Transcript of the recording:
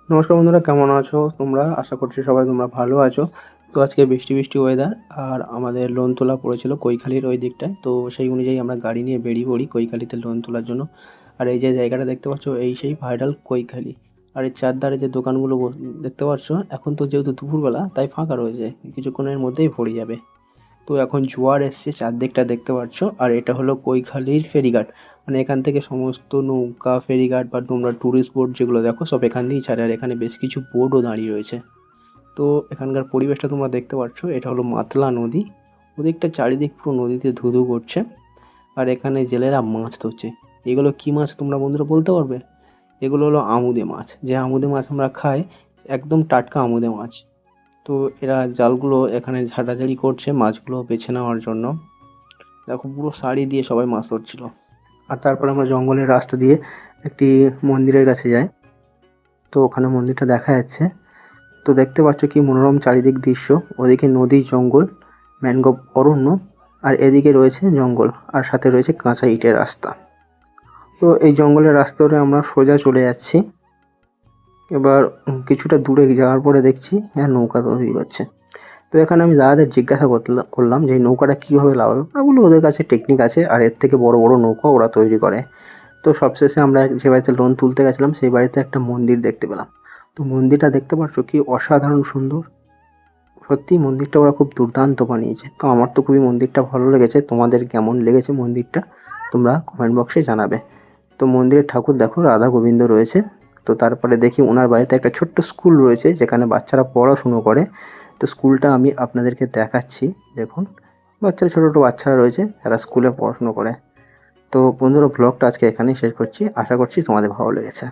নমস্কার বন্ধুরা, কেমন আছো তোমরা? আশা করছি সবাই তোমরা ভালো আছো। তো আজকে বৃষ্টি বৃষ্টি ওয়েদার, আর আমাদের লোন তোলা পড়েছিল কৈখালির ওই দিকটায়। তো সেই অনুযায়ী আমরা গাড়ি নিয়ে বেরিয়ে পড়ি কৈখালিতে লোন তোলার জন্য। আর এই যে জায়গাটা দেখতে পাচ্ছ, এই সেই ভাইরাল কৈখালি। আর এই চারধারে যে দোকানগুলো দেখতে পাচ্ছ, এখন তো যেহেতু দুপুরবেলা তাই ফাঁকা রয়েছে, কিছুক্ষণের মধ্যেই ভরে যাবে। তো এখন জোয়ার এসছে চারদিকটা দেখতে পাচ্ছ। আর এটা হলো কৈখালির ফেরিঘাট, মানে এখান থেকে সমস্ত নৌকা ফেরিঘাট বা তোমরা ট্যুরিস্ট বোট যেগুলো দেখো সব এখান দিয়েই ছাড়ে। আর এখানে বেশ কিছু বোটও দাঁড়িয়ে রয়েছে। তো এখানকার পরিবেশটা তোমরা দেখতে পাচ্ছ, এটা হলো মাতলা নদী। ওদিকটা চারিদিক পুরো নদীতে ধুধু করছে। আর এখানে জেলেরা মাছ ধরছে। এগুলো কি মাছ তোমরা বন্ধুরা বলতে পারবে? এগুলো হলো আমুদে মাছ। যে আমুদে মাছ আমরা খাই, একদম টাটকা আমুদে মাছ। তো এরা জালগুলো এখানে ঝাড়াঝাড়ি করছে মাছগুলো বেছে নেওয়ার জন্য। দেখো পুরো শাড়ি দিয়ে সবাই মাছ ধরছিল। আর তারপর আমরা জঙ্গলের রাস্তা দিয়ে একটি মন্দিরের কাছে যাই। তো ওখানে মন্দিরটা দেখা যাচ্ছে। তো দেখতে পাচ্ছ কি মনোরম চারিদিক দৃশ্য। ওদিকে নদী, জঙ্গল, ম্যানগ্রোভ অরণ্য, আর এদিকে রয়েছে জঙ্গল, আর সাথে রয়েছে কাঁচা ইটের রাস্তা। তো এই জঙ্গলের রাস্তা ধরে আমরা সোজা চলে যাচ্ছি। এবার কিছুটা দূরে যাওয়ার পরে দেখছি নৌকা তৈরি করছে। তো এখানে আমি দাদাদের জিজ্ঞাসা করলাম যে এই নৌকাটা কীভাবে লাগাবে। ওগুলো ওদের কাছে টেকনিক আছে, আর এর থেকে বড় বড় নৌকা ওরা তৈরি করে। তো সবশেষে আমরা যে বাড়িতে লোন তুলতে গেছিলাম সেই বাড়িতে একটা মন্দির দেখতে পেলাম। তো মন্দিরটা দেখতে পাচ্ছ কি অসাধারণ সুন্দর। সত্যি মন্দিরটা ওরা খুব দুর্দান্ত বানিয়েছে। তো আমার তো খুবই মন্দিরটা ভালো লেগেছে। তোমাদের কেমন লেগেছে মন্দিরটা তোমরা কমেন্ট বক্সে জানাবে। তো মন্দিরের ঠাকুর দেখো রাধা গোবিন্দ রয়েছে। তো তারপরে দেখি ওনার বাড়িতে একটা ছোট্ট স্কুল রয়েছে যেখানে বাচ্চারা পড়াশুনো করে। তো স্কুলটা আমি আপনাদেরকে দেখাচ্ছি। দেখুন, বাচ্চারা ছোটো ছোটো বাচ্চারা রয়েছে, তারা স্কুলে পড়াশুনো করে। তো বন্ধুরা, ব্লগটা আজকে এখানেই শেষ করছি। আশা করছি তোমাদের ভালো লেগেছে।